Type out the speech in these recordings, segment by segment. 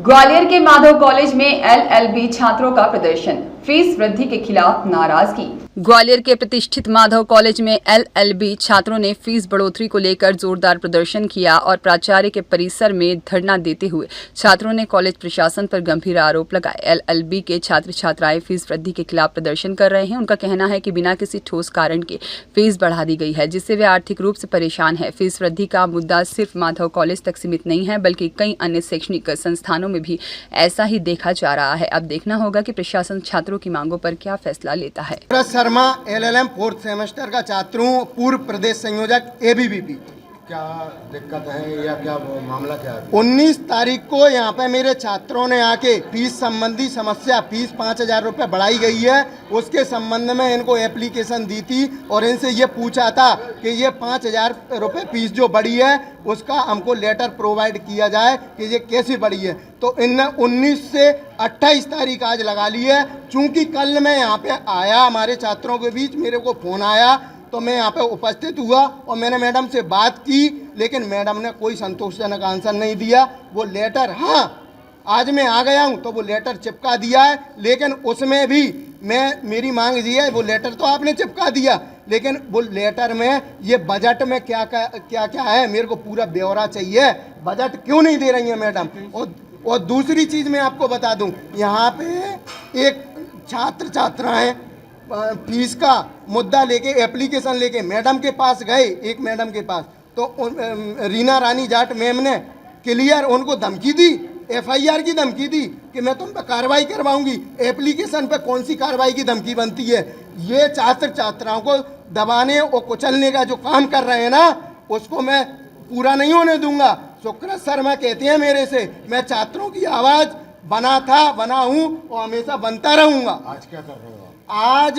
ग्वालियर के माधव कॉलेज में एलएलबी छात्रों का प्रदर्शन, फीस वृद्धि के खिलाफ नाराजगी। ग्वालियर के प्रतिष्ठित माधव कॉलेज में एलएलबी छात्रों ने फीस बढ़ोतरी को लेकर जोरदार प्रदर्शन किया और प्राचार्य के परिसर में धरना देते हुए छात्रों ने कॉलेज प्रशासन पर गंभीर आरोप लगाए। एलएलबी के छात्र छात्राएं फीस वृद्धि के खिलाफ प्रदर्शन कर रहे हैं। उनका कहना है कि बिना किसी ठोस कारण के फीस बढ़ा दी गई है, जिससे वे आर्थिक रूप से परेशान है। फीस वृद्धि का मुद्दा सिर्फ माधव कॉलेज तक सीमित नहीं है, बल्कि कई अन्य शैक्षणिक संस्थानों में भी ऐसा ही देखा जा रहा है। अब देखना होगा कि प्रशासन छात्रों की मांगों पर क्या फैसला लेता है। शर्मा एलएलएम 4th सेमेस्टर का छात्र हूँ, पूर्व प्रदेश संयोजक एबीवीपी। क्या दिक्कत है या क्या वो मामला क्या है? 19 तारीख को यहाँ पे मेरे छात्रों ने आके फीस संबंधी समस्या, फीस 5,000 रुपये बढ़ाई गई है, उसके संबंध में इनको एप्लीकेशन दी थी और इनसे ये पूछा था कि ये 5,000 रुपये फीस जो बढ़ी है उसका हमको लेटर प्रोवाइड किया जाए कि ये कैसे बढ़ी है। तो इनने 19 से 28 तारीख आज लगा ली है। चूँकि कल मैं यहाँ पे आया, हमारे छात्रों के बीच मेरे को फ़ोन आया तो मैं यहाँ पे उपस्थित हुआ और मैंने मैडम से बात की, लेकिन मैडम ने कोई संतोषजनक आंसर नहीं दिया। वो लेटर, हाँ आज मैं आ गया हूँ तो वो लेटर चिपका दिया है, लेकिन उसमें भी मेरी मांग ये है, वो लेटर तो आपने चिपका दिया, लेकिन वो लेटर में ये बजट में क्या क्या है मेरे को पूरा ब्यौरा चाहिए। बजट क्यों नहीं दे रही है मैडम? और दूसरी चीज़ मैं आपको बता दूँ, यहाँ पे एक छात्र छात्राएँ फीस का मुद्दा लेके एप्लीकेशन लेके मैडम के पास गए, एक मैडम के पास, तो रीना रानी जाट मैम ने क्लियर उनको धमकी दी, एफआईआर की धमकी दी कि मैं तुम पर कार्रवाई करवाऊंगी। एप्लीकेशन पे कौन सी कार्रवाई की धमकी बनती है? ये छात्र छात्राओं को दबाने और कुचलने का जो काम कर रहे हैं ना, उसको मैं पूरा नहीं होने दूंगा। सुकृत शर्मा कहते हैं मेरे से, मैं छात्रों की आवाज़ बना था, बना हूँ और हमेशा बनता रहूँगा। आज क्या कर रहे हो? आज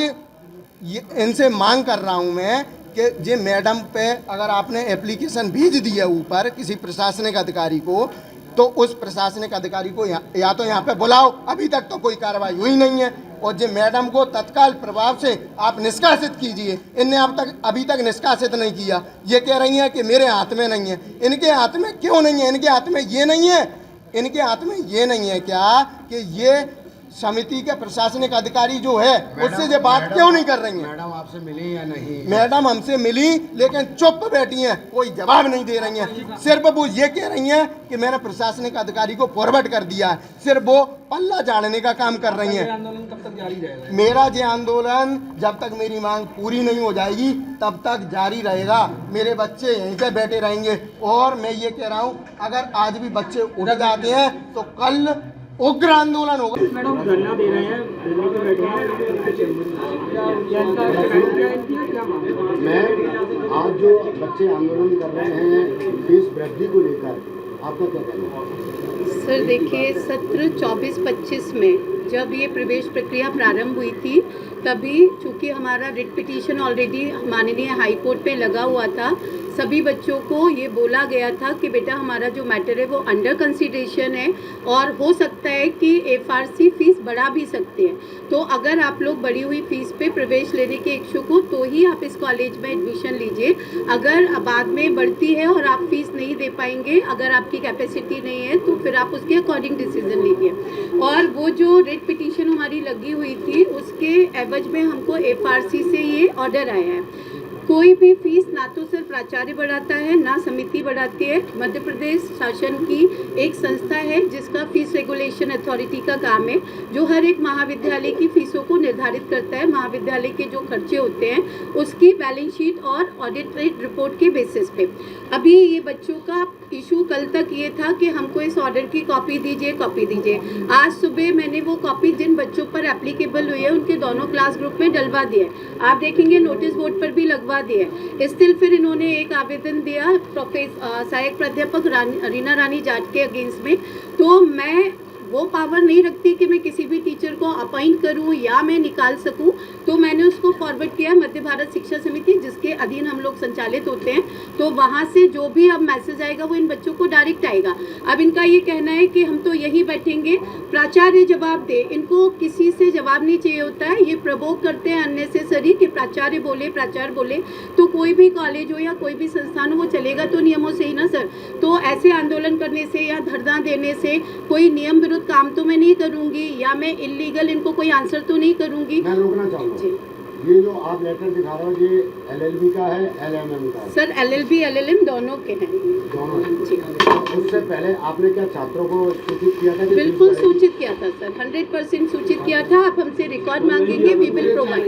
इनसे मांग कर रहा हूं मैं कि जे मैडम पे अगर आपने एप्लीकेशन भेज दिया ऊपर किसी प्रशासनिक अधिकारी को, तो उस प्रशासनिक अधिकारी को या तो यहाँ पे बुलाओ। अभी तक तो कोई कार्रवाई हुई नहीं है और जे मैडम को तत्काल प्रभाव से आप निष्कासित कीजिए। इनने अभी तक निष्कासित नहीं किया। ये कह रही हैं कि मेरे हाथ में नहीं है। इनके हाथ में क्यों नहीं है? इनके हाथ में ये नहीं है, इनके हाथ में ये नहीं है क्या कि ये समिति के प्रशासनिक अधिकारी जो है उससे ये बात क्यों नहीं कर रही हैं? मैडम आपसे मिली या नहीं? मैडम हमसे मिली, लेकिन चुप बैठी हैं, कोई जवाब नहीं दे रही हैं। सिर्फ वो ये कह रही हैं कि मैंने प्रशासनिक अधिकारी को फॉरवर्ड कर दिया है। सिर्फ वो पल्ला झाड़ने का काम कर रही हैं। आंदोलन कब तक जारी रहेगा? मेरा ये आंदोलन जब तक मेरी मांग पूरी नहीं हो जाएगी तब तक जारी रहेगा। मेरे बच्चे यहीं पे बैठे रहेंगे और मैं ये कह रहा हूँ, अगर आज भी बच्चे उठ जाते हैं तो कल उग्र आंदोलन होगा। मैडम धरना दे रहे हैं, मैं आज जो बच्चे आंदोलन कर रहे हैं फीस वृद्धि को लेकर, आपका क्या कहना है? सर देखिए, सत्र 24-25 में जब ये प्रवेश प्रक्रिया प्रारंभ हुई थी, तभी चूँकि हमारा रिट पिटीशन ऑलरेडी माननीय हाई कोर्ट पे लगा हुआ था, सभी बच्चों को ये बोला गया था कि बेटा हमारा जो मैटर है वो अंडर कंसिडरेशन है और हो सकता है कि एफआरसी फीस बढ़ा भी सकते हैं। तो अगर आप लोग बढ़ी हुई फीस पे प्रवेश लेने के इच्छुक हो तो ही आप इस कॉलेज में एडमिशन लीजिए। अगर बाद में बढ़ती है और आप फीस नहीं दे पाएंगे, अगर आपकी कैपेसिटी नहीं है, तो फिर आप उसके अकॉर्डिंग डिसीजन लीजिए। और वो जो रिट पिटीशन हमारी लगी हुई थी उसके एवज में हमको एफआरसी से ये ऑर्डर आया है। कोई भी फीस ना तो सिर्फ प्राचार्य बढ़ाता है, ना समिति बढ़ाती है। मध्य प्रदेश शासन की एक संस्था है जिसका फीस रेगुलेशन अथॉरिटी का काम है, जो हर एक महाविद्यालय की फीसों को निर्धारित करता है। महाविद्यालय के जो खर्चे होते हैं उसकी बैलेंस शीट और ऑडिटेड रिपोर्ट के बेसिस पे। अभी ये बच्चों का इशू कल तक ये था कि हमको इस ऑर्डर की कॉपी दीजिए। आज सुबह मैंने वो कॉपी जिन बच्चों पर एप्लीकेबल हुई है उनके दोनों क्लास ग्रुप में डलवा दिए। आप देखेंगे नोटिस बोर्ड पर भी लगवा दिए। स्टिल फिर इन्होंने एक आवेदन दिया सहायक प्राध्यापक रीना रानी जाट के अगेंस्ट में। तो मैं वो पावर नहीं रखती कि मैं किसी भी टीचर को अपॉइंट करूं या मैं निकाल सकूं। तो मैंने उसको फॉरवर्ड किया मध्य भारत शिक्षा समिति, जिसके अधीन हम लोग संचालित होते हैं। तो वहाँ से जो भी अब मैसेज आएगा वो इन बच्चों को डायरेक्ट आएगा। अब इनका ये कहना है कि हम तो यही बैठेंगे, प्राचार्य जवाब दे, इनको किसी से जवाब नहीं चाहिए होता है। ये प्रवोक करते हैं अननेसेसरी कि प्राचार्य बोले तो कोई भी कॉलेज हो या कोई भी संस्थान हो वो चलेगा तो नियमों से ही ना सर। तो ऐसे आंदोलन करने से या धरना देने से कोई नियम विरुद्ध काम तो मैं नहीं करूंगी या मैं इलीगल इनको कोई आंसर तो नहीं करूंगी। मैं रोकना चाहूँगा, ये जो आप लेटर दिखा रहे हो ये LLB का है, LMM का है? सर LLB LLM दोनों के हैं। दोनों जी। उससे पहले आपने क्या छात्रों को सूचित किया था? बिल्कुल सूचित किया था सर, 100% सूचित किया था। आप हमसे रिकॉर्ड मांगेंगे, वी विल प्रोवाइड।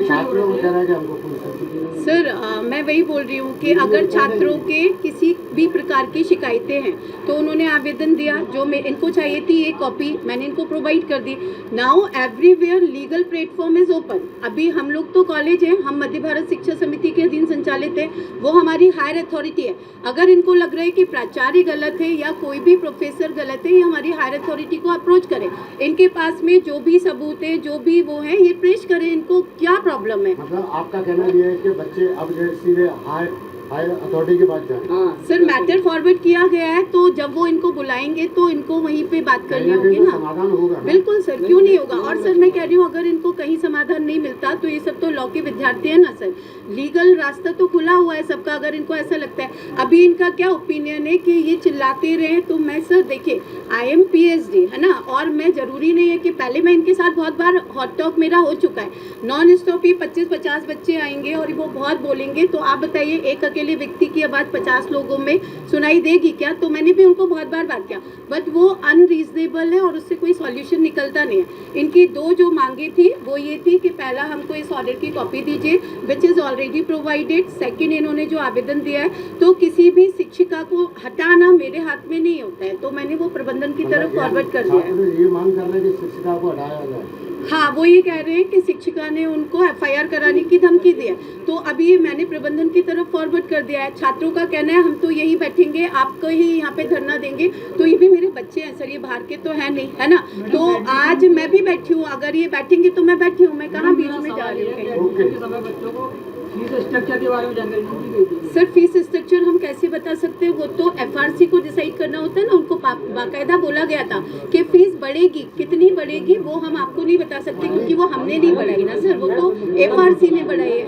छात्रों को कह रहा है कि हमको कोई सूचित नहीं। सर मैं वही बोल रही हूँ कि अगर छात्रों के किसी भी प्रकार की शिकायतें हैं तो उन्होंने आवेदन दिया, जो मैं इनको चाहिए थी ये कॉपी मैंने इनको प्रोवाइड कर दी। Now everywhere legal platform is open. अभी हम लोग तो कॉलेज हैं, हम मध्य भारत शिक्षा समिति के अधीन संचालित है, वो हमारी हायर अथॉरिटी है। अगर इनको लग रहा है कि प्राचार्य गलत है या कोई भी प्रोफेसर गलत है, ये हमारी हायर अथॉरिटी को अप्रोच करें। इनके पास में जो भी सबूत है, जो भी वो है, ये पेश करें। इनको क्या प्रॉब्लम है? मतलब आपका कहना ये है कि बच्चे अब सीधे हायर अथॉरिटी के पास जाएं? सर मैटर फॉरवर्ड किया गया है, तो जब वो इनको बुलाएंगे तो इनको वहीं पे बात करनी होगी ना। समाधान होगा? बिल्कुल सर, क्यों नहीं होगा। और सर मैं कह रही हूँ अगर इनको कहीं समाधान नहीं मिलता तो ये सब तो लॉ के विद्यार्थी है ना सर, लीगल रास्ता तो खुला हुआ है सबका। अगर इनको ऐसा लगता है, अभी इनका क्या ओपिनियन है कि ये चिल्लाते रहे, तो मैं सर देखिए I am PhD है ना, और मैं जरूरी नहीं है कि पहले मैं इनके साथ बहुत बार हॉट टॉक मेरा हो चुका है, नॉन स्टॉप ही 25-50 बच्चे आएंगे और वो बहुत बोलेंगे। तो आप बताइए एक अकेले व्यक्ति की आवाज़ 50 लोगों में सुनाई देगी क्या? तो मैंने भी उनको बहुत बार बात किया, बट वो अनरीजनेबल है और उससे कोई सॉल्यूशन निकलता नहीं है। इनकी दो जो मांगे थी वो ये थी कि पहला हमको इस ऑर्डर की कॉपी दीजिए which is already provided. Second इन्होंने जो आवेदन दिया है, तो किसी भी शिक्षिका को हटाना मेरे हाथ में नहीं होता है, तो मैंने वो प्रबंधन की तरफ फॉरवर्ड कर दिया है। ये मांग कर रहे हैं कि शिक्षिका को हटाया जाए? हाँ, वो ये कह रहे हैं कि शिक्षिका ने उनको FIR कराने की धमकी दी है, तो अभी मैंने प्रबंधन की तरफ फॉरवर्ड कर दिया है। छात्रों का कहना है हम तो यही बैठेंगे, आपको ही यहाँ पे धरना देंगे। तो ये भी मेरे बच्चे हैं सर, ये बाहर के तो है नहीं है ना। तो आज मैं भी बैठी हूँ, अगर ये बैठेंगे तो मैं बैठी हूँ, मैं कहाँ बीच में जा रही हूँ। फीस स्ट्रक्चर के बारे में जानकारी दी गई थी। सर फीस स्ट्रक्चर हम कैसे बता सकते हैं, वो तो FRC को डिसाइड करना होता है ना। उनको बाकायदा बोला गया था कि फीस बढ़ेगी, कितनी बढ़ेगी वो हम आपको नहीं बता सकते, क्योंकि वो हमने नहीं बढ़ाई ना सर, वो तो FRC ने बढ़ाई है।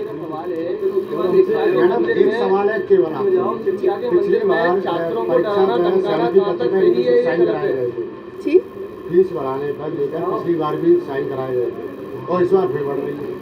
मैडम एक सवाल है केवल आपको, पिछली बार परीक्षा सहमति पत्र में साइन कराए गए थे जी, फीस बढ़ाने पर लेकर पिछली बार भी साइन कराए गए थे और इस बार फिर बढ़ रही है।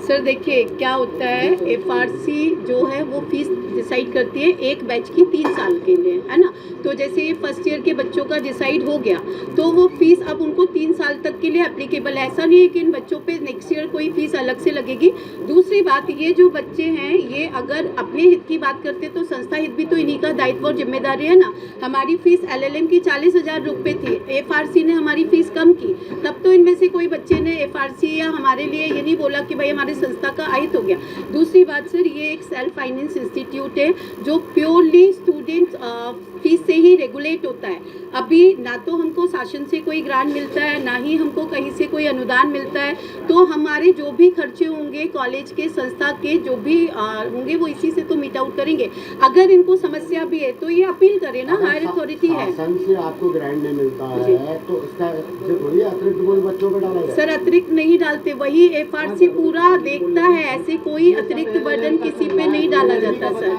सर देखिए क्या होता है, FRC जो है वो फीस डिसाइड करती है एक बैच की 3 साल के लिए, है ना। तो जैसे ये फर्स्ट ईयर के बच्चों का डिसाइड हो गया, तो वो फीस अब उनको 3 साल तक के लिए एप्लीकेबल है। ऐसा नहीं है कि इन बच्चों पे नेक्स्ट ईयर कोई फीस अलग से लगेगी। दूसरी बात, ये जो बच्चे हैं ये अगर अपने हित की बात करते तो संस्था हित भी तो इन्हीं का दायित्व और जिम्मेदारी है ना। हमारी फीस LLM की 40,000 रुपये थी, FRC ने हमारी फीस कम की, तब तो इनमें से कोई बच्चे ने FRC या हमारे लिए ये नहीं बोला कि भाई हमारे संस्था का आहित हो गया। दूसरी बात सर, ये एक सेल्फ फाइनेंस इंस्टीट्यूट है जो प्योरली स्टूडेंट फीस से ही रेगुलेट होता है। अभी ना तो हमको शासन से कोई ग्रांट मिलता है, ना ही हमको कहीं से कोई अनुदान मिलता है। तो हमारे जो भी खर्चे होंगे कॉलेज के, संस्था के जो भी होंगे, वो इसी से तो मीट आउट करेंगे। अगर इनको समस्या भी है तो ये अपील करें ना, हायर अथॉरिटी है। शासन से आपको ग्रांट नहीं मिलता है तो इसका थोड़ी अतिरिक्त बोल बच्चों को डाला जाए? सर अतिरिक्त नहीं डालते, वही FRC पूरा देखता है, ऐसे कोई अतिरिक्त बर्डन किसी पे नहीं डाला जाता सर।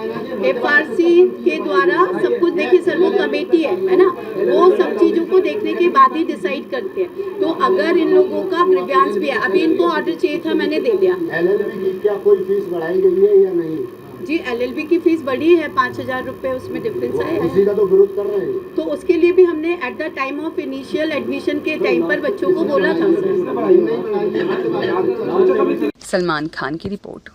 FRC के द्वारा सब कुछ देखिए सर, वो कमेटी है ना, वो सब चीज़ों को देखने के बाद ही डिसाइड करते हैं। तो अगर इन लोगों का ग्रीवांस भी है, अभी इनको ऑर्डर चाहिए था, मैंने दे दिया। LLB की क्या कोई फीस बढ़ाई गई है या नहीं? जी LLB की फीस बढ़ी है 5,000 रुपये, उसमें डिफरेंस आया है। उसी का तो विरोध कर रहे हैं। तो उसके लिए भी हमने at the time of initial admission के टाइम पर बच्चों को बोला था सर। सलमान खान की रिपोर्ट।